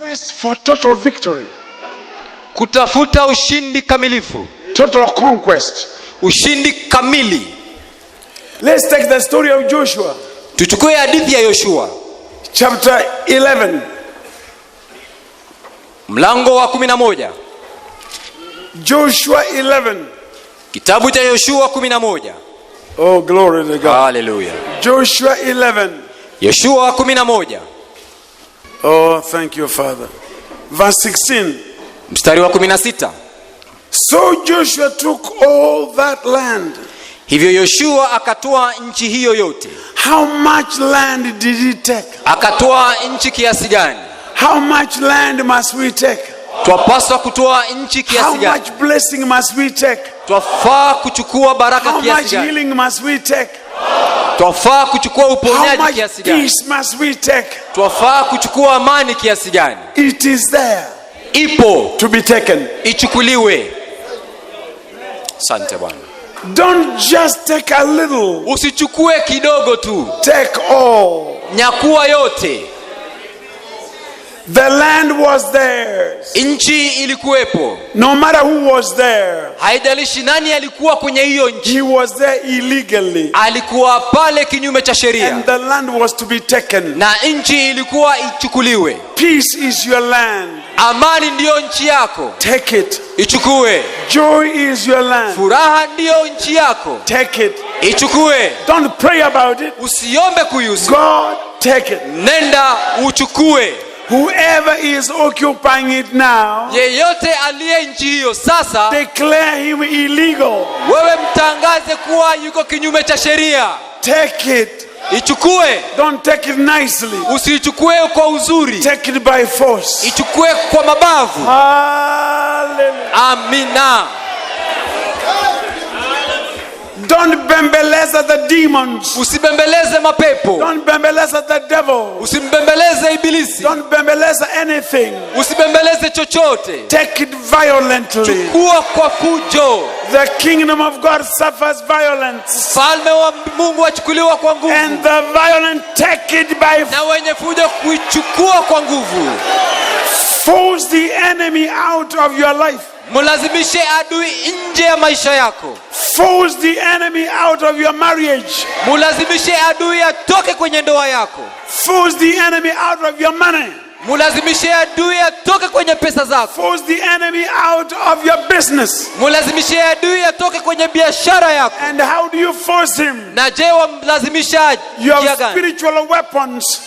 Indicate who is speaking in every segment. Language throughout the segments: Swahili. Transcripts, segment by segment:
Speaker 1: Quest for total victory.
Speaker 2: Kutafuta ushindi kamilifu.
Speaker 1: Total conquest.
Speaker 2: Ushindi kamili.
Speaker 1: Let's take the story of Joshua.
Speaker 2: Tuchukue hadithi ya Yoshua.
Speaker 1: Chapter 11.
Speaker 2: Mlango wa 11.
Speaker 1: Joshua 11.
Speaker 2: Kitabu cha Yoshua 11.
Speaker 1: Oh, glory to God.
Speaker 2: Hallelujah.
Speaker 1: Joshua 11.
Speaker 2: Yoshua 11.
Speaker 1: Oh, thank you, Father. Verse 16.
Speaker 2: Mstari wa 16.
Speaker 1: So Joshua took all that land.
Speaker 2: Hivyo Yoshua akatoa nchi hiyo yote.
Speaker 1: How much land did he take?
Speaker 2: Akatoa nchi kiasi gani?
Speaker 1: How much land must we take?
Speaker 2: Twapaswa kutoa nchi kiasi gani?
Speaker 1: How much blessing must we take?
Speaker 2: Twafaa kuchukua baraka kiasi gani?
Speaker 1: How much healing must we take?
Speaker 2: Twafaa kuchukua uponyaji kiasi gani?
Speaker 1: How much peace must we take?
Speaker 2: Twafaa kuchukua amani kiasi gani?
Speaker 1: It is there.
Speaker 2: Ipo
Speaker 1: To be taken.
Speaker 2: Ichukuliwe. Asante Bwana.
Speaker 1: Don't just take a little.
Speaker 2: Usichukue kidogo tu.
Speaker 1: Take all.
Speaker 2: Nyakua yote.
Speaker 1: The land was theirs.
Speaker 2: Nchi ilikuwepo.
Speaker 1: No matter who was there.
Speaker 2: Haijalishi nani alikuwa kwenye hiyo nchi.
Speaker 1: He was there illegally.
Speaker 2: Alikuwa pale kinyume cha sheria.
Speaker 1: And the land was to be taken.
Speaker 2: Na nchi ilikuwa ichukuliwe.
Speaker 1: Peace is your land.
Speaker 2: Amani ndiyo nchi yako.
Speaker 1: Take it.
Speaker 2: Ichukue.
Speaker 1: Joy is your land.
Speaker 2: Furaha ndiyo nchi yako.
Speaker 1: Take it.
Speaker 2: Ichukue.
Speaker 1: Don't pray about it.
Speaker 2: Usiombe kuihusu.
Speaker 1: God, take it.
Speaker 2: Nenda uchukue.
Speaker 1: Whoever is occupying it now,
Speaker 2: yeyote aliye nchi hiyo sasa,
Speaker 1: declare him illegal.
Speaker 2: Wewe mtangaze kuwa yuko kinyume cha sheria.
Speaker 1: Take it.
Speaker 2: Ichukue.
Speaker 1: Don't take it nicely.
Speaker 2: Usichukue kwa uzuri.
Speaker 1: Take it by force.
Speaker 2: Ichukue kwa mabavu.
Speaker 1: Hallelujah.
Speaker 2: Amina.
Speaker 1: Don't bembeleze the demons.
Speaker 2: Usibembeleze mapepo.
Speaker 1: Don't bembeleze the devil.
Speaker 2: Usimbembeleze ibilisi.
Speaker 1: Don't bembeleze anything.
Speaker 2: Usibembeleze chochote.
Speaker 1: Take it violently.
Speaker 2: Chukua kwa fujo.
Speaker 1: The kingdom of God suffers violence.
Speaker 2: Falme wa Mungu achukuliwa kwa nguvu.
Speaker 1: And the violent take it by force.
Speaker 2: Na wenye fujo kuichukua kwa nguvu.
Speaker 1: Force the enemy out of your life.
Speaker 2: Mlazimishe adui nje ya maisha yako.
Speaker 1: Force the enemy out of your marriage.
Speaker 2: Mlazimishe adui atoke kwenye ndoa yako.
Speaker 1: Force the enemy out of your money.
Speaker 2: Mlazimishe adui atoke kwenye pesa zako.
Speaker 1: Force the enemy out of your business.
Speaker 2: Mlazimishe adui atoke kwenye biashara yako.
Speaker 1: And how do you force him?
Speaker 2: Na je, wamlazimisha
Speaker 1: you have spiritual weapons.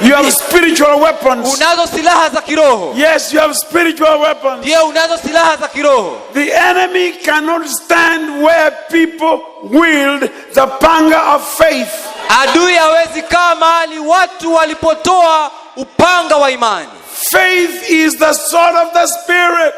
Speaker 1: You have spiritual weapons.
Speaker 2: Unazo silaha za kiroho.
Speaker 1: Yes, you have spiritual weapons.
Speaker 2: Pia unazo silaha za kiroho.
Speaker 1: The enemy cannot stand where people wield the panga of faith.
Speaker 2: Adui hawezi kaa mahali watu walipotoa upanga wa imani.
Speaker 1: Faith is the sword of the spirit.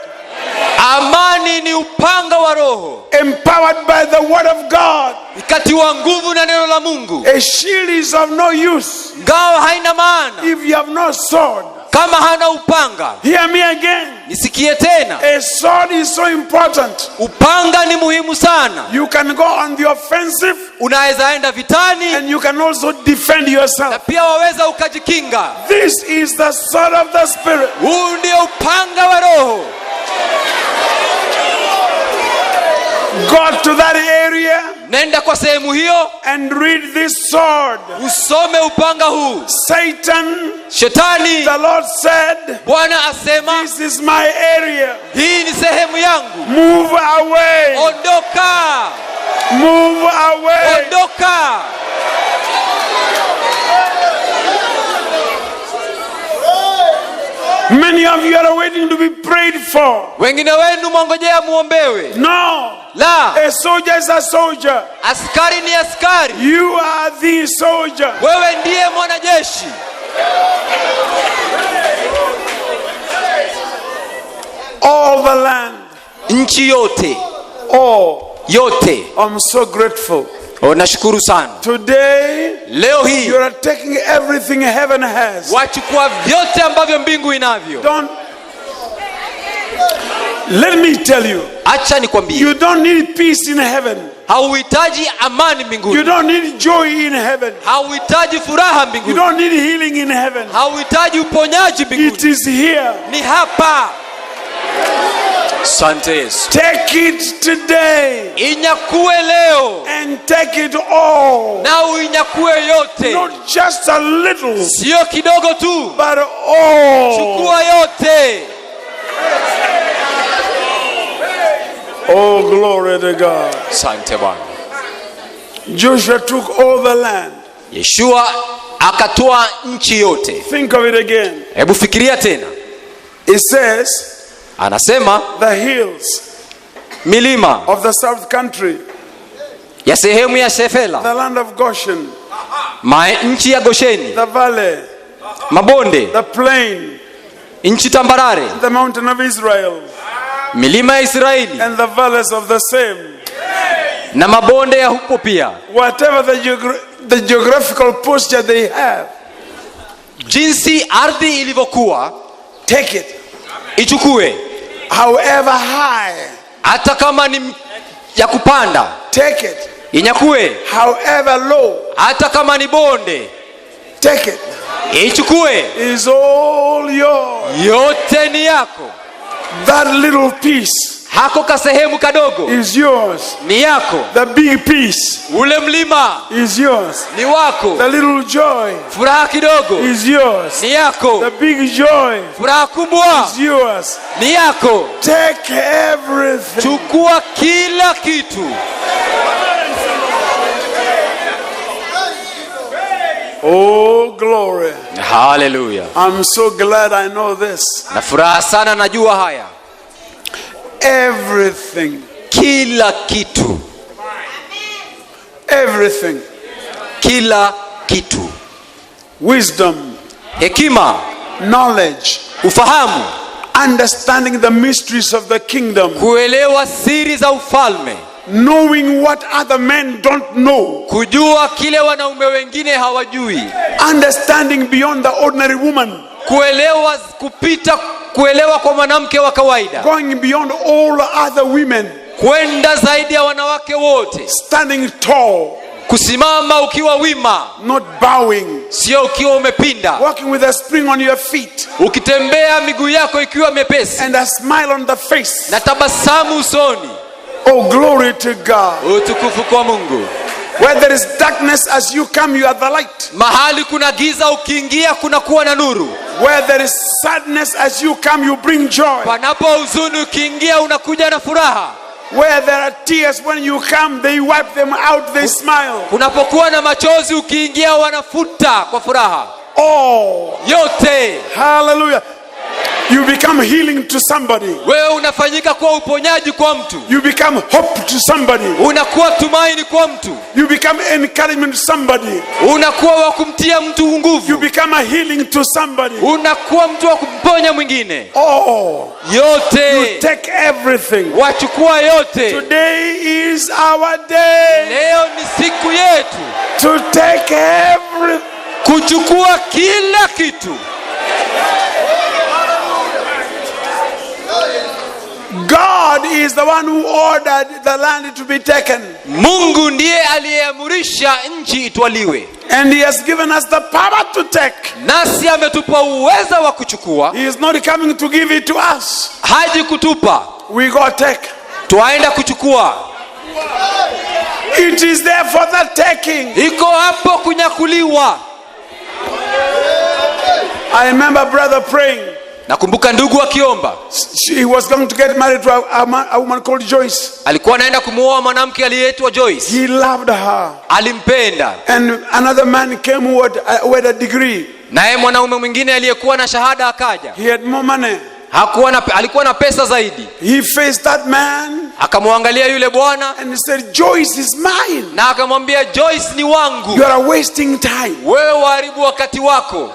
Speaker 2: Amani ni upanga wa roho.
Speaker 1: Empowered by the word of God.
Speaker 2: Ikatiwa nguvu na neno la Mungu.
Speaker 1: A shield is of no use.
Speaker 2: Ngao haina maana
Speaker 1: if you have no sword.
Speaker 2: Kama hana upanga.
Speaker 1: Hear me again.
Speaker 2: Nisikie tena.
Speaker 1: A sword is so important.
Speaker 2: Upanga ni muhimu sana.
Speaker 1: You can go on the offensive.
Speaker 2: Unaweza enda vitani.
Speaker 1: And you can also defend yourself.
Speaker 2: Na pia waweza ukajikinga.
Speaker 1: This is the sword of the spirit.
Speaker 2: Huu ndio upanga wa roho.
Speaker 1: Go to that area.
Speaker 2: Nenda kwa sehemu hiyo.
Speaker 1: And read this sword.
Speaker 2: Usome upanga huu.
Speaker 1: Satan.
Speaker 2: Shetani.
Speaker 1: The Lord said.
Speaker 2: Bwana asema.
Speaker 1: This is my area.
Speaker 2: Hii ni sehemu yangu.
Speaker 1: Move away.
Speaker 2: Ondoka.
Speaker 1: Move away.
Speaker 2: Ondoka.
Speaker 1: Many of you are waiting to be prayed for.
Speaker 2: Wengine wenu mwangojea muombewe.
Speaker 1: No.
Speaker 2: La.
Speaker 1: A soldier is a soldier.
Speaker 2: Askari ni askari.
Speaker 1: You are the soldier.
Speaker 2: Wewe ndiye mwanajeshi.
Speaker 1: All the land.
Speaker 2: Nchi yote.
Speaker 1: All.
Speaker 2: Yote.
Speaker 1: I'm so grateful.
Speaker 2: Nashukuru sana.
Speaker 1: Today,
Speaker 2: leo hii
Speaker 1: you are taking everything heaven has.
Speaker 2: Wachukua vyote ambavyo mbingu inavyo.
Speaker 1: Don't. Let me tell you.
Speaker 2: Acha nikwambie.
Speaker 1: You don't need peace in heaven.
Speaker 2: Hauhitaji amani mbinguni.
Speaker 1: You don't need joy in heaven.
Speaker 2: Hauhitaji furaha
Speaker 1: You
Speaker 2: mbinguni.
Speaker 1: don't need healing in heaven.
Speaker 2: Hauhitaji uponyaji mbinguni.
Speaker 1: It is here.
Speaker 2: Ni hapa. Asante Yesu.
Speaker 1: Take it today
Speaker 2: Inyakue leo
Speaker 1: and take it all.
Speaker 2: na uinyakue yote.
Speaker 1: Not just a little,
Speaker 2: Sio kidogo tu,
Speaker 1: but all.
Speaker 2: chukua yote.
Speaker 1: Oh, glory to God.
Speaker 2: Asante Bwana.
Speaker 1: Joshua took all the land.
Speaker 2: Yeshua akatoa nchi yote.
Speaker 1: Think of it again.
Speaker 2: Hebu fikiria tena.
Speaker 1: It says,
Speaker 2: Anasema
Speaker 1: the hills
Speaker 2: milima
Speaker 1: of the south country,
Speaker 2: ya sehemu ya Shefela,
Speaker 1: the land of Goshen,
Speaker 2: nchi ya Gosheni,
Speaker 1: the valley,
Speaker 2: mabonde,
Speaker 1: the plain,
Speaker 2: nchi tambarare,
Speaker 1: the mountain of Israel,
Speaker 2: milima ya Israeli
Speaker 1: and the valleys of the same.
Speaker 2: na mabonde ya huko pia.
Speaker 1: Whatever the geographical posture they have,
Speaker 2: Jinsi ardhi ilivyokuwa,
Speaker 1: take it.
Speaker 2: ichukue.
Speaker 1: However high,
Speaker 2: Hata kama ni ya kupanda,
Speaker 1: take it.
Speaker 2: inyakue.
Speaker 1: However low,
Speaker 2: Hata kama ni bonde,
Speaker 1: take it.
Speaker 2: ichukue.
Speaker 1: Is all yours.
Speaker 2: Yote ni yako.
Speaker 1: That little piece
Speaker 2: Hako kasehemu kadogo
Speaker 1: is yours.
Speaker 2: ni yako.
Speaker 1: The big piece
Speaker 2: Ule mlima
Speaker 1: is yours.
Speaker 2: ni wako.
Speaker 1: The little joy
Speaker 2: Furaha kidogo
Speaker 1: is yours.
Speaker 2: ni yako.
Speaker 1: The big joy
Speaker 2: Furaha kubwa
Speaker 1: is yours.
Speaker 2: ni yako.
Speaker 1: Take everything.
Speaker 2: Chukua kila kitu.
Speaker 1: Oh, glory.
Speaker 2: Hallelujah.
Speaker 1: I'm so glad I know this.
Speaker 2: Na furaha sana najua haya.
Speaker 1: Everything.
Speaker 2: Kila kitu.
Speaker 1: Everything.
Speaker 2: Kila kitu.
Speaker 1: Wisdom,
Speaker 2: Hekima,
Speaker 1: knowledge,
Speaker 2: ufahamu,
Speaker 1: understanding the mysteries of the kingdom,
Speaker 2: kuelewa siri za ufalme,
Speaker 1: knowing what other men don't know,
Speaker 2: kujua kile wanaume wengine hawajui,
Speaker 1: understanding beyond the ordinary woman,
Speaker 2: kuelewa kupita kuelewa kwa mwanamke wa kawaida,
Speaker 1: going beyond all other women,
Speaker 2: kwenda zaidi ya wanawake wote,
Speaker 1: standing tall,
Speaker 2: kusimama ukiwa wima,
Speaker 1: not bowing,
Speaker 2: sio ukiwa umepinda,
Speaker 1: walking with a spring on your feet,
Speaker 2: ukitembea miguu yako ikiwa mepesi
Speaker 1: and a smile on the face.
Speaker 2: na tabasamu usoni.
Speaker 1: Oh, glory to God.
Speaker 2: Utukufu kwa Mungu.
Speaker 1: Where there is darkness, as you come, you are the light.
Speaker 2: Mahali kuna giza, ukiingia kuna kuwa na nuru.
Speaker 1: Where there is sadness, as you come, you bring joy.
Speaker 2: Panapo huzuni, ukiingia unakuja na furaha.
Speaker 1: Where there are tears, when you come, they wipe them out, they smile.
Speaker 2: Kunapokuwa na machozi, ukiingia wanafuta kwa furaha.
Speaker 1: Oh,
Speaker 2: Yote.
Speaker 1: hallelujah. You become healing to somebody.
Speaker 2: Wewe unafanyika kuwa uponyaji kwa mtu.
Speaker 1: You become hope to somebody.
Speaker 2: Unakuwa tumaini kwa mtu.
Speaker 1: You become encouragement to somebody.
Speaker 2: Unakuwa wa kumtia mtu
Speaker 1: You
Speaker 2: nguvu.
Speaker 1: become a healing to somebody.
Speaker 2: Unakuwa mtu wa kumponya mwingine.
Speaker 1: Oh,
Speaker 2: Yote.
Speaker 1: take everything.
Speaker 2: Wachukua yote.
Speaker 1: Today is our day
Speaker 2: Leo ni siku yetu
Speaker 1: to take everything.
Speaker 2: kuchukua kila kitu.
Speaker 1: God is the one who ordered the land to be taken.
Speaker 2: Mungu ndiye aliyeamrisha nchi itwaliwe.
Speaker 1: And he has given us the power to take.
Speaker 2: Nasi ametupa uwezo wa kuchukua.
Speaker 1: He is not coming to give it to us.
Speaker 2: Haji kutupa.
Speaker 1: We go take.
Speaker 2: Twaenda kuchukua.
Speaker 1: It is there for the taking.
Speaker 2: Iko hapo kunyakuliwa.
Speaker 1: I remember brother praying.
Speaker 2: Nakumbuka ndugu akiomba.
Speaker 1: He was going to get married to a woman called Joyce.
Speaker 2: Alikuwa anaenda kumuoa mwanamke aliyeitwa Joyce.
Speaker 1: He loved her.
Speaker 2: Alimpenda.
Speaker 1: And another man came who had a degree.
Speaker 2: Naye mwanaume mwingine aliyekuwa na shahada akaja.
Speaker 1: He had more money.
Speaker 2: Alikuwa na pesa zaidi.
Speaker 1: He faced that man.
Speaker 2: Akamwangalia yule bwana.
Speaker 1: And he said, Joyce is mine.
Speaker 2: Na akamwambia, Joyce ni wangu.
Speaker 1: You are wasting time.
Speaker 2: Wewe waharibu wakati wako.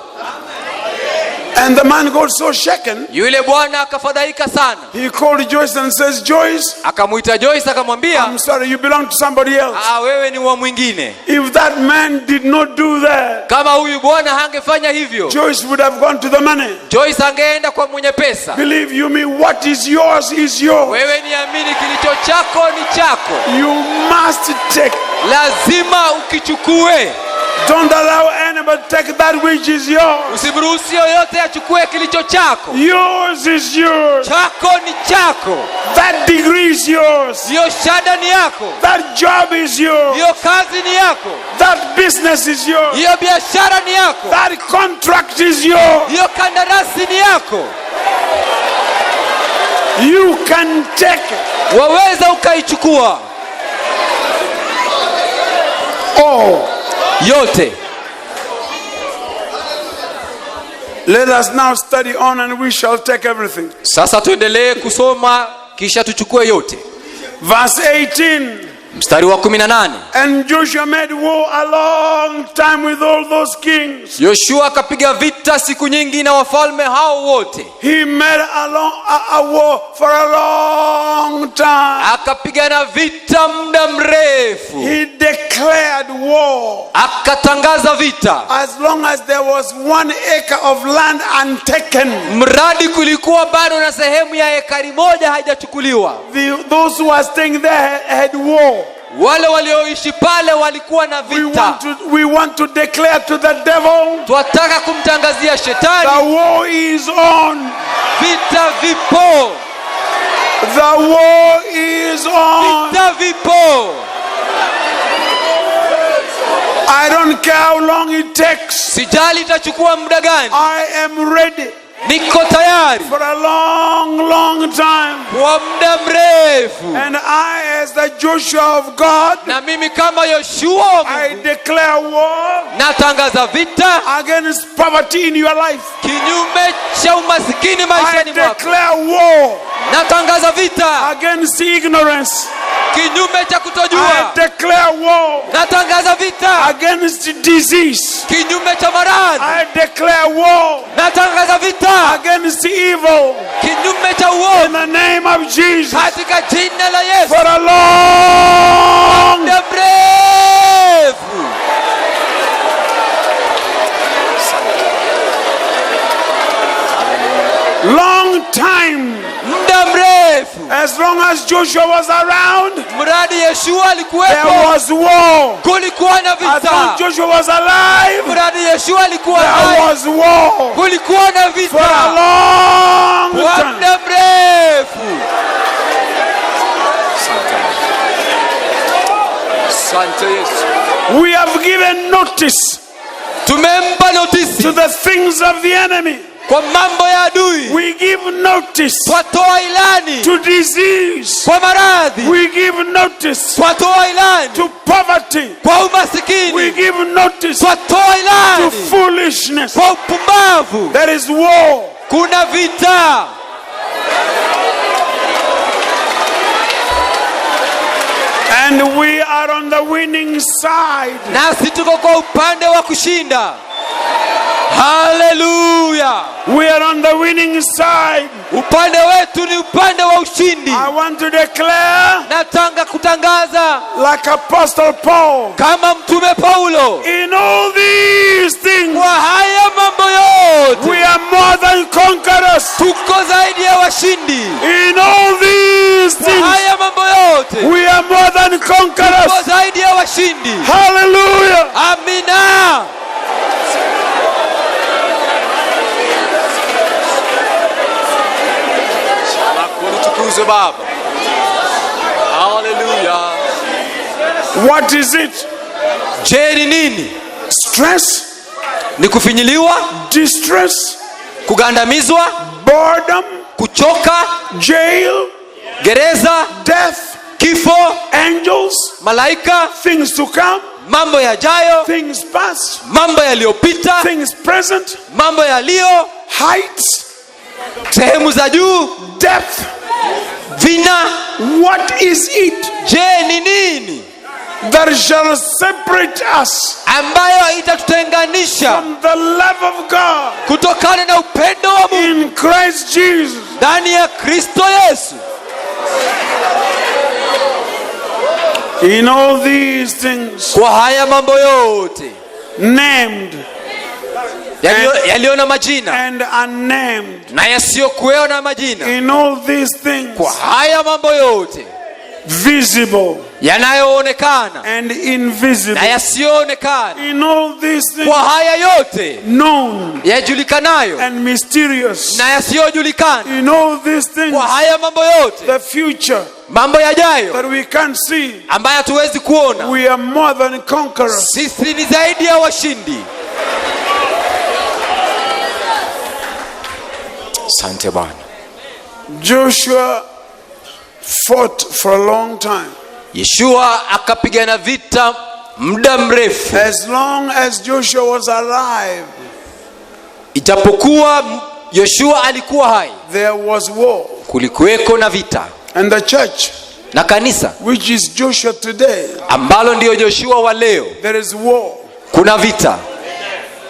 Speaker 1: And the man got so shaken.
Speaker 2: Yule bwana akafadhaika sana.
Speaker 1: He called Joyce and says, Joyce,
Speaker 2: Akamuita Joyce akamwambia,
Speaker 1: I'm sorry, you belong to somebody else.
Speaker 2: Wewe ni wa mwingine.
Speaker 1: If that man did not do that,
Speaker 2: kama huyu bwana hangefanya hivyo,
Speaker 1: Joyce would have gone to the money.
Speaker 2: Joyce angeenda kwa mwenye pesa.
Speaker 1: Believe you me, what is yours is yours.
Speaker 2: Wewe niamini, kilicho chako ni chako.
Speaker 1: You must take.
Speaker 2: Lazima ukichukue.
Speaker 1: Don't allow anybody to take that which is yours.
Speaker 2: Usimruhusu yoyote achukue kilicho chako.
Speaker 1: Yours is yours.
Speaker 2: Chako ni chako.
Speaker 1: That degree is yours.
Speaker 2: Hiyo shahada ni yako.
Speaker 1: That job is yours.
Speaker 2: Hiyo kazi ni yako.
Speaker 1: That business is yours.
Speaker 2: Hiyo biashara ni yako.
Speaker 1: That contract is yours.
Speaker 2: Hiyo kandarasi ni yako.
Speaker 1: You can take it.
Speaker 2: Waweza ukaichukua. Yote.
Speaker 1: Let us now study on and we shall take everything.
Speaker 2: Sasa tuendelee kusoma kisha tuchukue yote.
Speaker 1: Verse 18.
Speaker 2: Mstari wa 18.
Speaker 1: And Joshua made war a long time with all those kings.
Speaker 2: Yoshua akapiga vita siku nyingi na wafalme hao wote.
Speaker 1: He made a war for a long time.
Speaker 2: Akapigana vita muda mrefu.
Speaker 1: He declared war.
Speaker 2: Akatangaza vita.
Speaker 1: As long as there was 1 acre of land untaken.
Speaker 2: Mradi kulikuwa bado na sehemu ya ekari moja haijachukuliwa.
Speaker 1: Those who were staying there had war.
Speaker 2: Wale walioishi pale walikuwa na vita.
Speaker 1: We want to declare to the devil.
Speaker 2: Tunataka kumtangazia shetani.
Speaker 1: The war is on.
Speaker 2: Vita vipo.
Speaker 1: The war is on.
Speaker 2: Vita vipo.
Speaker 1: I don't care how long it takes.
Speaker 2: Sijali itachukua muda gani.
Speaker 1: I am ready.
Speaker 2: Niko tayari.
Speaker 1: For a long time.
Speaker 2: Kwa muda mrefu.
Speaker 1: And I, as the Joshua of God,
Speaker 2: na mimi kama Yoshua,
Speaker 1: I declare war.
Speaker 2: Natangaza vita
Speaker 1: against poverty in your life.
Speaker 2: Kinyume cha umasikini maishani mwako.
Speaker 1: I declare war.
Speaker 2: Natangaza vita
Speaker 1: against ignorance.
Speaker 2: Kinyume cha kutojua.
Speaker 1: I declare war.
Speaker 2: Natangaza vita
Speaker 1: against disease.
Speaker 2: Kinyume cha maradhi.
Speaker 1: I declare war.
Speaker 2: Natangaza vita
Speaker 1: against evil.
Speaker 2: Kinyume cha uovu.
Speaker 1: In the name of Jesus.
Speaker 2: Katika jina la Yesu.
Speaker 1: For a long time.
Speaker 2: Muda mrefu.
Speaker 1: As long as Joshua was around,
Speaker 2: mradi Yeshua alikuwepo,
Speaker 1: there was war.
Speaker 2: Kulikuwa na vita.
Speaker 1: As long as Joshua was alive,
Speaker 2: mradi Yeshua alikuwa
Speaker 1: there was war.
Speaker 2: Kulikuwa na vita.
Speaker 1: For a long time.
Speaker 2: Muda mrefu. Asante Yesu.
Speaker 1: We have given notice.
Speaker 2: Tumempa notisi.
Speaker 1: To the things of the enemy.
Speaker 2: Kwa mambo ya adui.
Speaker 1: We give notice.
Speaker 2: Twatoa ilani.
Speaker 1: To disease.
Speaker 2: Kwa maradhi.
Speaker 1: We give notice.
Speaker 2: Twatoa ilani.
Speaker 1: To poverty.
Speaker 2: Kwa umasikini.
Speaker 1: We give notice.
Speaker 2: Twatoa ilani.
Speaker 1: To foolishness.
Speaker 2: Kwa upumbavu.
Speaker 1: There is war.
Speaker 2: Kuna vita.
Speaker 1: And we are on the winning side.
Speaker 2: Nasi tuko kwa upande wa kushinda. Hallelujah.
Speaker 1: We are on the winning side.
Speaker 2: Upande wetu ni upande wa ushindi.
Speaker 1: I want to declare.
Speaker 2: Nataka kutangaza.
Speaker 1: Like Apostle Paul.
Speaker 2: Kama mtume Paulo.
Speaker 1: In all these things.
Speaker 2: Kwa haya mambo yote.
Speaker 1: We are more than conquerors.
Speaker 2: Tuko zaidi ya washindi.
Speaker 1: In all these things.
Speaker 2: Kwa haya mambo yote.
Speaker 1: We are more than conquerors.
Speaker 2: Tuko zaidi ya washindi.
Speaker 1: Hallelujah.
Speaker 2: Amina. Baba. Hallelujah.
Speaker 1: What is it?
Speaker 2: Je, ni nini?
Speaker 1: Stress.
Speaker 2: Ni kufinyiliwa.
Speaker 1: Distress.
Speaker 2: Kugandamizwa.
Speaker 1: Boredom.
Speaker 2: Kuchoka.
Speaker 1: Jail.
Speaker 2: Gereza.
Speaker 1: Death.
Speaker 2: Kifo.
Speaker 1: Angels.
Speaker 2: Malaika.
Speaker 1: Things to come.
Speaker 2: Mambo yajayo.
Speaker 1: Things past.
Speaker 2: Mambo yaliyopita.
Speaker 1: Things present.
Speaker 2: Mambo yaliyo.
Speaker 1: Heights.
Speaker 2: Sehemu za juu.
Speaker 1: Depth.
Speaker 2: Vina.
Speaker 1: What is it?
Speaker 2: Je, ni nini?
Speaker 1: That shall separate us
Speaker 2: ambayo itatutenganisha
Speaker 1: from the love of God
Speaker 2: kutokana na upendo wa Mungu
Speaker 1: in Christ Jesus.
Speaker 2: ndani ya Kristo Yesu.
Speaker 1: In all these things,
Speaker 2: Kwa haya mambo yote
Speaker 1: named
Speaker 2: yaliyo na majina
Speaker 1: and unnamed,
Speaker 2: na yasiyokuwa na majina,
Speaker 1: in all these things,
Speaker 2: kwa haya mambo yote
Speaker 1: visible
Speaker 2: yanayoonekana
Speaker 1: and
Speaker 2: na
Speaker 1: invisible,
Speaker 2: yasiyoonekana,
Speaker 1: in all these things,
Speaker 2: kwa haya yote
Speaker 1: known
Speaker 2: yajulikanayo
Speaker 1: and mysterious,
Speaker 2: na yasiyojulikana,
Speaker 1: in all these things,
Speaker 2: kwa haya mambo yote,
Speaker 1: the future
Speaker 2: mambo yajayo
Speaker 1: that we can't see,
Speaker 2: ambayo hatuwezi kuona,
Speaker 1: we are more than conquerors.
Speaker 2: sisi ni zaidi ya washindi. Asante Bwana.
Speaker 1: Joshua fought for a long time.
Speaker 2: Yeshua akapigana vita muda mrefu.
Speaker 1: As long as Joshua was alive,
Speaker 2: Ijapokuwa Yeshua alikuwa hai,
Speaker 1: there was war.
Speaker 2: kulikuweko na vita.
Speaker 1: And the church,
Speaker 2: Na kanisa
Speaker 1: which is Joshua today,
Speaker 2: ambalo ndio Joshua wa leo,
Speaker 1: there is war.
Speaker 2: kuna vita.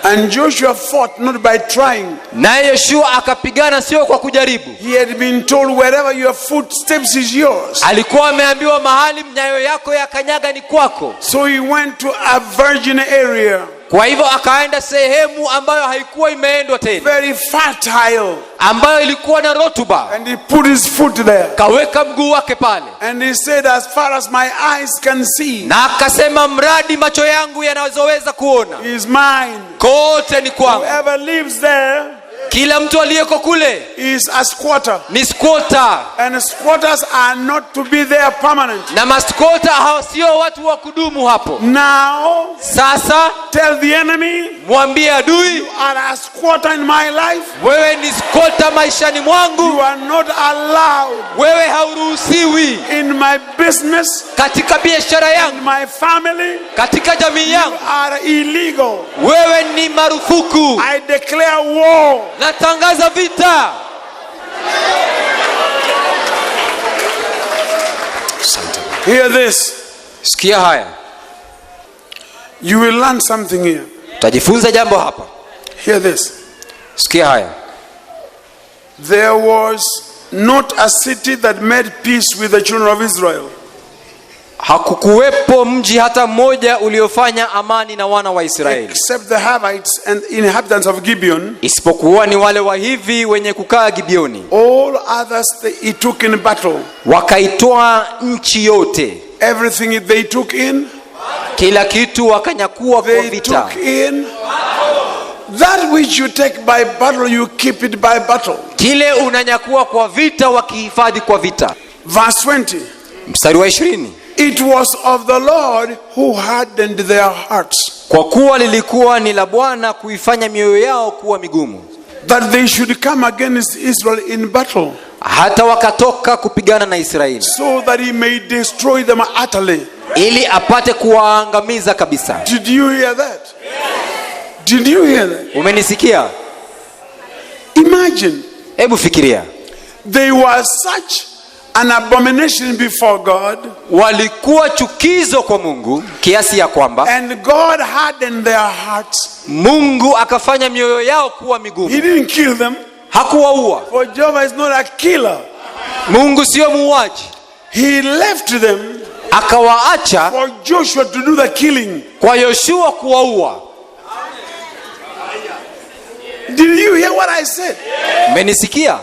Speaker 1: And Joshua fought not by trying.
Speaker 2: Naye Yeshua akapigana sio kwa kujaribu.
Speaker 1: He had been told wherever your footsteps is yours.
Speaker 2: Alikuwa ameambiwa mahali mnyayo yako ya kanyaga ni kwako.
Speaker 1: So he went to a virgin area,
Speaker 2: Kwa hivyo akaenda sehemu ambayo haikuwa imeendwa tena,
Speaker 1: very fertile,
Speaker 2: ambayo ilikuwa na rotuba.
Speaker 1: and he put his foot there.
Speaker 2: Kaweka mguu wake pale,
Speaker 1: And he said, as far as my eyes can see,
Speaker 2: na akasema mradi macho yangu yanaweza kuona,
Speaker 1: is mine.
Speaker 2: kote ni kwangu.
Speaker 1: Whoever lives there
Speaker 2: Kila mtu aliyeko kule
Speaker 1: is a squatter.
Speaker 2: ni squatter,
Speaker 1: And squatters are not to be there permanent.
Speaker 2: na masquatter hao sio watu wa kudumu hapo.
Speaker 1: Now,
Speaker 2: Sasa
Speaker 1: tell the enemy,
Speaker 2: mwambie adui,
Speaker 1: you are a squatter in my life.
Speaker 2: wewe ni squatter maishani
Speaker 1: You
Speaker 2: mwangu.
Speaker 1: are not allowed
Speaker 2: Wewe hauruhusiwi
Speaker 1: in my business,
Speaker 2: katika biashara
Speaker 1: in
Speaker 2: yangu,
Speaker 1: my family.
Speaker 2: katika jamii
Speaker 1: You
Speaker 2: yangu.
Speaker 1: are illegal.
Speaker 2: Wewe ni marufuku.
Speaker 1: I declare war.
Speaker 2: Natangaza vita.
Speaker 1: Hear this.
Speaker 2: Sikia haya,
Speaker 1: You will learn something here.
Speaker 2: utajifunza jambo hapa.
Speaker 1: Hear this.
Speaker 2: Sikia haya,
Speaker 1: There was not a city that made peace with the children of Israel,
Speaker 2: hakukuwepo mji hata mmoja uliofanya amani na wana wa Israeli,
Speaker 1: except the Havites and inhabitants of Gibeon.
Speaker 2: isipokuwa ni wale wa hivi wenye kukaa Gibeoni.
Speaker 1: All others he took in battle.
Speaker 2: Wakaitoa nchi yote,
Speaker 1: Everything they took in,
Speaker 2: kila kitu wakanyakua kwa
Speaker 1: they
Speaker 2: vita.
Speaker 1: took in. That which you take by battle, you keep it by battle.
Speaker 2: Kile unanyakua kwa vita wakihifadhi kwa vita.
Speaker 1: Verse 20.
Speaker 2: Mstari wa 20,
Speaker 1: It was of the Lord who hardened their hearts,
Speaker 2: kwa kuwa lilikuwa ni la Bwana kuifanya mioyo yao kuwa migumu,
Speaker 1: that they should come against Israel in battle,
Speaker 2: hata wakatoka kupigana na Israeli,
Speaker 1: so that he may destroy them utterly.
Speaker 2: ili apate kuwaangamiza kabisa.
Speaker 1: Did you hear that? Did you hear that?
Speaker 2: Umenisikia?
Speaker 1: Imagine,
Speaker 2: Hebu fikiria,
Speaker 1: they were such an abomination before God,
Speaker 2: walikuwa chukizo kwa Mungu kiasi ya kwamba
Speaker 1: and God hardened their hearts.
Speaker 2: Mungu akafanya mioyo yao kuwa
Speaker 1: He
Speaker 2: migumu.
Speaker 1: didn't kill them,
Speaker 2: Hakuwaua.
Speaker 1: for Jehovah is not a killer.
Speaker 2: Mungu sio muuaji.
Speaker 1: He left them
Speaker 2: Akawaacha
Speaker 1: for Joshua to do the killing.
Speaker 2: kwa Yoshua kuwaua.
Speaker 1: Did you hear what I said?
Speaker 2: Umenisikia?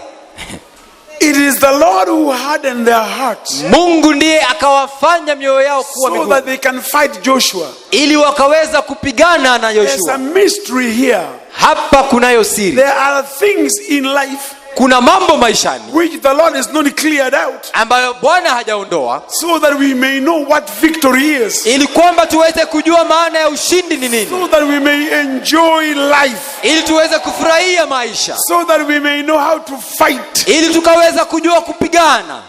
Speaker 1: It is the Lord who hardened their hearts,
Speaker 2: Mungu ndiye akawafanya mioyo yao kuwa
Speaker 1: so
Speaker 2: migumu,
Speaker 1: that they can fight Joshua.
Speaker 2: ili wakaweza kupigana na
Speaker 1: There's a
Speaker 2: Yoshua.
Speaker 1: mystery here.
Speaker 2: Hapa kunayo siri.
Speaker 1: There are things in life
Speaker 2: Kuna mambo maishani
Speaker 1: which the Lord has not cleared out,
Speaker 2: ambayo Bwana hajaondoa,
Speaker 1: so that we may know what victory is,
Speaker 2: ili kwamba tuweze kujua maana ya ushindi ni nini,
Speaker 1: so that we may enjoy life,
Speaker 2: ili tuweze kufurahia maisha,
Speaker 1: so that we may know how to fight.
Speaker 2: ili tukaweza kujua kupigana.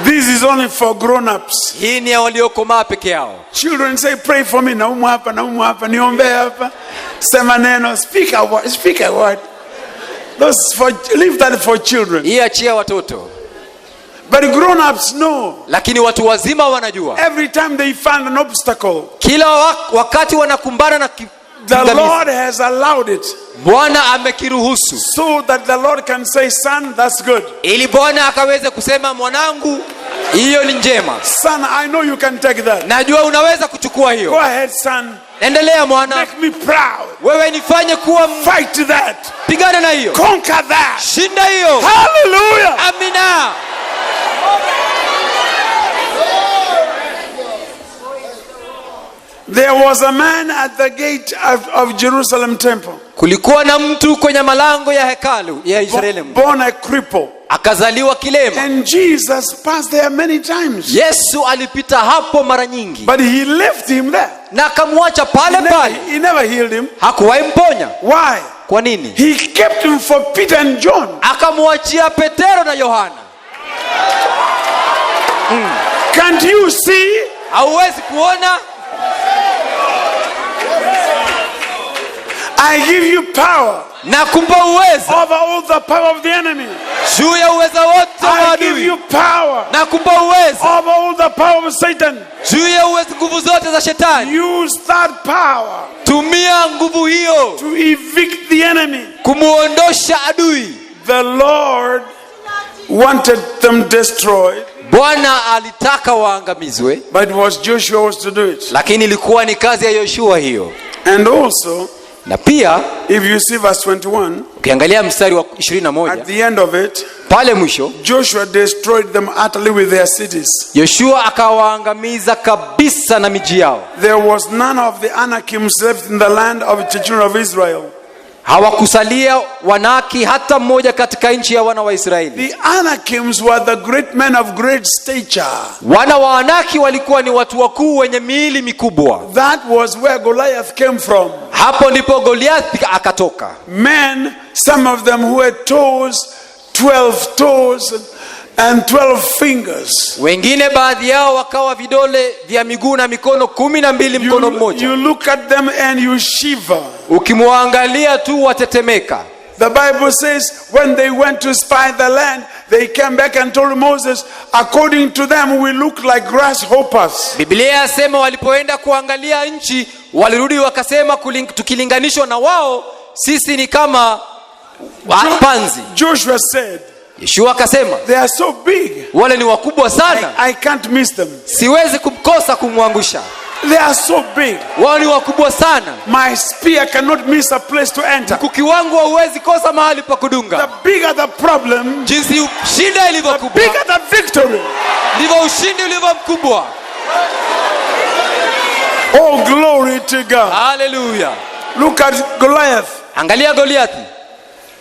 Speaker 1: This is only for grown-ups.
Speaker 2: Hii ni ya waliokomaa peke yao.
Speaker 1: Children say, pray for me. Naumu hapa, niombe hapa. Sema neno, speak a word. Leave that for children.
Speaker 2: Hii achia watoto.
Speaker 1: But grown-ups know.
Speaker 2: Lakini watu wazima wanajua.
Speaker 1: Every time they find an obstacle,
Speaker 2: kila wakati wanakumbana na
Speaker 1: the Lord has allowed it.
Speaker 2: Bwana amekiruhusu.
Speaker 1: So that the Lord can say, son, that's good.
Speaker 2: Ili Bwana akaweze kusema, mwanangu, hiyo ni njema.
Speaker 1: Son, I know you can take that.
Speaker 2: Najua unaweza kuchukua hiyo.
Speaker 1: Go ahead, son.
Speaker 2: Endelea mwana.
Speaker 1: Make me proud.
Speaker 2: Wewe nifanye kuwa
Speaker 1: fight that.
Speaker 2: Pigana na hiyo.
Speaker 1: Conquer that.
Speaker 2: Shinda hiyo.
Speaker 1: Hallelujah.
Speaker 2: Amina.
Speaker 1: There was a man at the gate of Jerusalem temple.
Speaker 2: Kulikuwa na mtu kwenye malango ya hekalu ya Yerusalemu.
Speaker 1: Born a cripple.
Speaker 2: Akazaliwa kilema.
Speaker 1: And Jesus passed there many times.
Speaker 2: Yesu alipita hapo mara nyingi.
Speaker 1: But he left him there.
Speaker 2: Na akamwacha pale pale.
Speaker 1: He never healed him.
Speaker 2: Hakuwahi mponya.
Speaker 1: Why?
Speaker 2: Kwa nini?
Speaker 1: He kept him for Peter and John.
Speaker 2: Akamwachia Petero na Yohana.
Speaker 1: Can't you see?
Speaker 2: Hauwezi kuona?
Speaker 1: I give you power.
Speaker 2: Nakupa uwezo
Speaker 1: over all the power of the enemy.
Speaker 2: Juu ya uwezo wote wa
Speaker 1: I give
Speaker 2: adui.
Speaker 1: you power.
Speaker 2: Nakupa uwezo
Speaker 1: over all the power of Satan.
Speaker 2: Juu ya uwezo nguvu zote za shetani.
Speaker 1: Use that power.
Speaker 2: Tumia nguvu hiyo
Speaker 1: to evict the enemy.
Speaker 2: Kumuondosha adui.
Speaker 1: The Lord wanted them destroyed.
Speaker 2: Bwana alitaka waangamizwe.
Speaker 1: But it was Joshua was to do it.
Speaker 2: Lakini ilikuwa ni kazi ya Yoshua hiyo.
Speaker 1: And also,
Speaker 2: na pia
Speaker 1: if you see verse 21,
Speaker 2: ukiangalia mstari wa 21,
Speaker 1: at the end of it,
Speaker 2: pale mwisho,
Speaker 1: Joshua destroyed them utterly with their cities.
Speaker 2: Yoshua akawaangamiza kabisa na miji yao.
Speaker 1: There was none of the Anakims left in the land of the children of Israel.
Speaker 2: Hawakusalia Wanaki hata mmoja katika nchi ya wana wa Israeli.
Speaker 1: The Anakims were the great men of great stature.
Speaker 2: Wana wa Anaki walikuwa ni watu wakuu wenye miili mikubwa.
Speaker 1: That was where Goliath came from.
Speaker 2: Hapo ndipo Goliath akatoka.
Speaker 1: Men, some of them who had toes, 12 toes and 12 fingers.
Speaker 2: Wengine baadhi yao wakawa vidole vya miguu na mikono 12 mkono mmoja.
Speaker 1: You look at them and you shiver.
Speaker 2: Ukimwangalia tu watetemeka.
Speaker 1: The Bible says when they went to spy the land, they came back and told Moses, according to them we look like grasshoppers.
Speaker 2: Biblia yasema walipoenda kuangalia nchi, walirudi wakasema tukilinganishwa na wao, sisi ni kama panzi.
Speaker 1: Joshua said,
Speaker 2: Yeshua akasema,
Speaker 1: they are so big.
Speaker 2: Wale ni wakubwa sana.
Speaker 1: I can't miss them.
Speaker 2: Siwezi kumkosa kumwangusha.
Speaker 1: They are so big.
Speaker 2: Wao ni wakubwa sana.
Speaker 1: My spear cannot miss a place to enter.
Speaker 2: Mkuki wangu hauwezi kosa mahali pa kudunga.
Speaker 1: The bigger the problem,
Speaker 2: jinsi shida ilivyo kubwa,
Speaker 1: the bigger the victory.
Speaker 2: Ndivyo ushindi ulivyo mkubwa.
Speaker 1: Oh, glory to God.
Speaker 2: Hallelujah.
Speaker 1: Look at Goliath.
Speaker 2: Angalia Goliathi.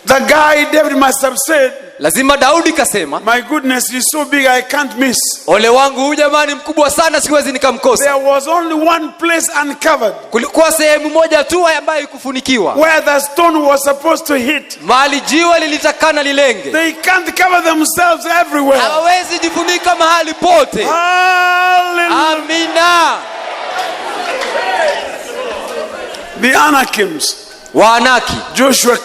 Speaker 1: The guy David must have said,
Speaker 2: lazima Daudi kasema,
Speaker 1: my goodness, he's so big I can't miss.
Speaker 2: Ole wangu huyu jamani mkubwa sana siwezi nikamkosa.
Speaker 1: There was only one place uncovered.
Speaker 2: Kulikuwa sehemu moja tu ambayo ikufunikiwa.
Speaker 1: Where the stone was supposed to hit.
Speaker 2: Mahali jiwe lilitakana lilenge.
Speaker 1: They can't cover themselves everywhere.
Speaker 2: Hawawezi jifunika mahali pote.
Speaker 1: Hallelujah.
Speaker 2: Amina.
Speaker 1: The Anakims.
Speaker 2: Waanaki.
Speaker 1: Joshua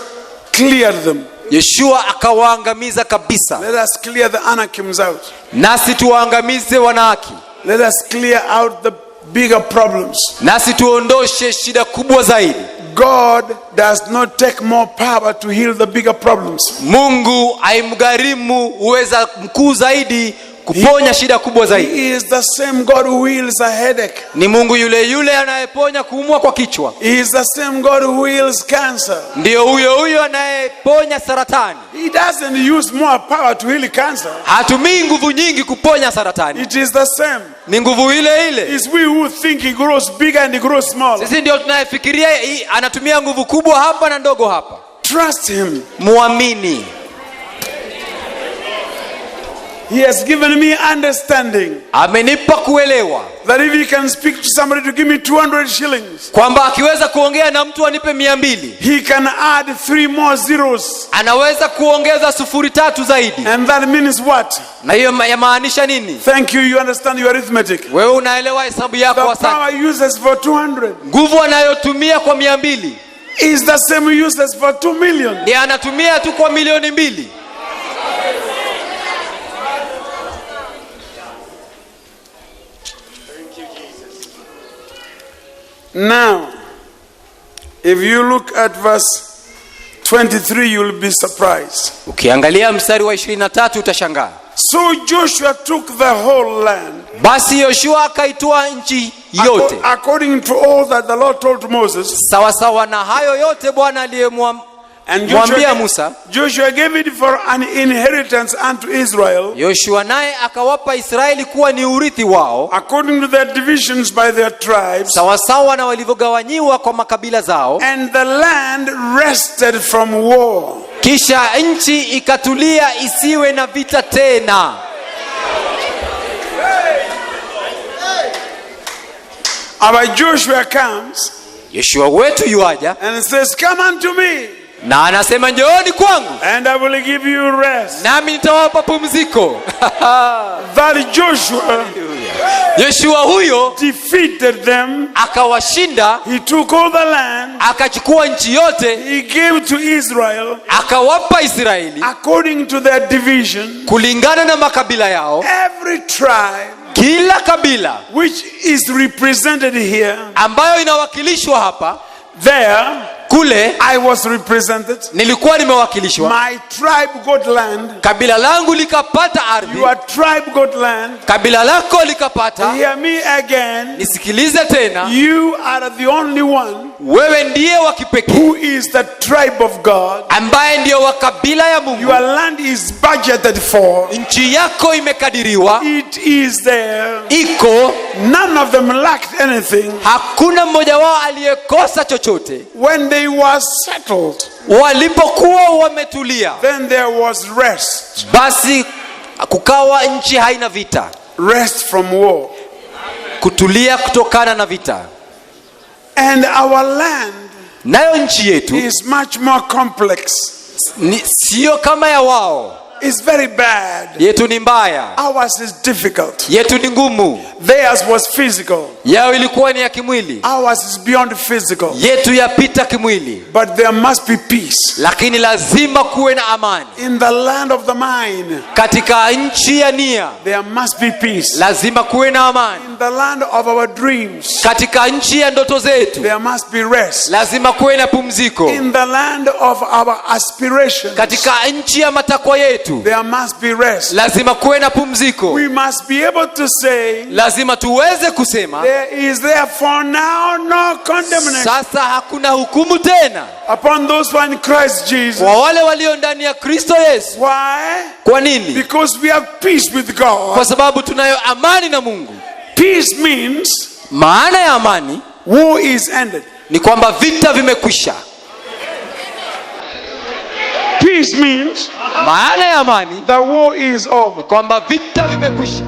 Speaker 1: cleared them.
Speaker 2: Yeshua akawaangamiza kabisa.
Speaker 1: Let us clear the Anakims out.
Speaker 2: Nasi tuwaangamize Wanaki.
Speaker 1: Let us clear out the bigger problems.
Speaker 2: Nasi tuondoshe shida kubwa zaidi.
Speaker 1: God does not take more power to heal the bigger problems.
Speaker 2: Mungu haimgharimu uweza mkuu zaidi kuponya shida kubwa zaidi.
Speaker 1: He is the same God who heals a headache.
Speaker 2: Ni Mungu yule yule anayeponya kuumwa kwa kichwa.
Speaker 1: He is the same God who heals cancer.
Speaker 2: Ndio huyo huyo anayeponya saratani.
Speaker 1: He doesn't use more power to heal cancer.
Speaker 2: Hatumii nguvu nyingi kuponya saratani.
Speaker 1: It is the same.
Speaker 2: Ni nguvu ile ile.
Speaker 1: It's we who think he grows bigger and he grows smaller.
Speaker 2: Sisi ndio tunayefikiria anatumia nguvu kubwa hapa na ndogo hapa.
Speaker 1: Trust him.
Speaker 2: Muamini.
Speaker 1: He has given me understanding.
Speaker 2: Amenipa kuelewa.
Speaker 1: That if he can speak to somebody to give me 200 shillings.
Speaker 2: Kwamba akiweza kuongea na mtu anipe 200.
Speaker 1: He can add 3 more zeros.
Speaker 2: Anaweza kuongeza 3 zaidi.
Speaker 1: And that means what?
Speaker 2: Na hiyo yamaanisha nini?
Speaker 1: Thank you, you understand your arithmetic.
Speaker 2: Wewe unaelewa hesabu yako
Speaker 1: the power uses for 200.
Speaker 2: Nguvu anayotumia kwa 200
Speaker 1: is the same uses for 2 million.
Speaker 2: Ndiye anatumia tu kwa milioni 2.
Speaker 1: Now, if you look at verse 23, you'll be surprised.
Speaker 2: Ukiangalia mstari wa 23 utashangaa.
Speaker 1: So Joshua took the whole land.
Speaker 2: Basi Yoshua akaitoa nchi yote.
Speaker 1: According to all that the Lord told Moses.
Speaker 2: Sawa sawa na hayo yote Bwana aliyemwambia Musa.
Speaker 1: Joshua gave it for an inheritance unto Israel.
Speaker 2: Yoshua naye akawapa Israeli kuwa ni urithi wao.
Speaker 1: According to their divisions by their tribes.
Speaker 2: Sawa sawa na walivyogawanyiwa kwa makabila zao.
Speaker 1: And the land rested from war.
Speaker 2: Kisha nchi ikatulia isiwe na vita tena.
Speaker 1: Our Joshua comes.
Speaker 2: Yoshua wetu yuaja.
Speaker 1: And says, come unto me.
Speaker 2: Na anasema njooni kwangu.
Speaker 1: And I will give you rest.
Speaker 2: Nami nitawapa pumziko.
Speaker 1: That Joshua.
Speaker 2: Yoshua huyo
Speaker 1: defeated them.
Speaker 2: Akawashinda.
Speaker 1: He took all the land.
Speaker 2: Akachukua nchi yote.
Speaker 1: He gave to Israel.
Speaker 2: Akawapa Israeli.
Speaker 1: According to their division.
Speaker 2: Kulingana na makabila yao.
Speaker 1: Every tribe.
Speaker 2: Kila kabila.
Speaker 1: Which is represented here.
Speaker 2: Ambayo inawakilishwa hapa.
Speaker 1: There.
Speaker 2: Kule
Speaker 1: I was represented.
Speaker 2: Nilikuwa nimewakilishwa.
Speaker 1: My tribe got land.
Speaker 2: Kabila langu likapata ardhi.
Speaker 1: Your tribe got land.
Speaker 2: Kabila lako likapata.
Speaker 1: Hear me again.
Speaker 2: Nisikilize tena.
Speaker 1: You are the only one.
Speaker 2: Wewe ndiye wa kipekee.
Speaker 1: Who is the tribe of God.
Speaker 2: Ambaye ndiye wa kabila ya Mungu.
Speaker 1: Your land is budgeted for.
Speaker 2: Nchi yako imekadiriwa.
Speaker 1: It is there.
Speaker 2: Iko.
Speaker 1: None of them lacked anything.
Speaker 2: Hakuna mmoja wao aliyekosa chochote.
Speaker 1: When they was settled.
Speaker 2: Walipokuwa wametulia.
Speaker 1: Then there was rest.
Speaker 2: Basi kukawa nchi haina vita.
Speaker 1: Rest from war.
Speaker 2: Kutulia kutokana na vita.
Speaker 1: And our land.
Speaker 2: Nayo nchi yetu.
Speaker 1: Is much more complex.
Speaker 2: Sio kama ya wao.
Speaker 1: It's very bad.
Speaker 2: Yetu ni mbaya.
Speaker 1: Ours is difficult.
Speaker 2: Yetu ni ngumu.
Speaker 1: Theirs was physical.
Speaker 2: Yao ilikuwa ni ya kimwili.
Speaker 1: Ours is beyond physical.
Speaker 2: Yetu yapita kimwili.
Speaker 1: But there must be peace.
Speaker 2: Lakini lazima kuwe na amani.
Speaker 1: In the land of the mind.
Speaker 2: Katika nchi ya nia.
Speaker 1: There must be peace.
Speaker 2: Lazima kuwe na amani.
Speaker 1: In the land of our dreams.
Speaker 2: Katika nchi ya ndoto zetu.
Speaker 1: There must be rest.
Speaker 2: Lazima kuwe na pumziko.
Speaker 1: In the land of our aspirations.
Speaker 2: Katika nchi ya matakwa yetu.
Speaker 1: There must be rest.
Speaker 2: Lazima kuwe na pumziko.
Speaker 1: We must be able to say.
Speaker 2: Lazima tuweze kusema.
Speaker 1: There is therefore now no condemnation.
Speaker 2: Sasa hakuna hukumu tena.
Speaker 1: Upon those who are in Christ Jesus.
Speaker 2: Kwa wale walio ndani ya Kristo Yesu.
Speaker 1: Why?
Speaker 2: Kwa nini?
Speaker 1: Because we have peace with God.
Speaker 2: Kwa sababu tunayo amani na Mungu.
Speaker 1: Peace means.
Speaker 2: Maana ya amani.
Speaker 1: War is ended.
Speaker 2: Ni kwamba vita vimekwisha.
Speaker 1: Peace means.
Speaker 2: Maana ya amani.
Speaker 1: The war is over.
Speaker 2: Kwamba vita vimekwisha.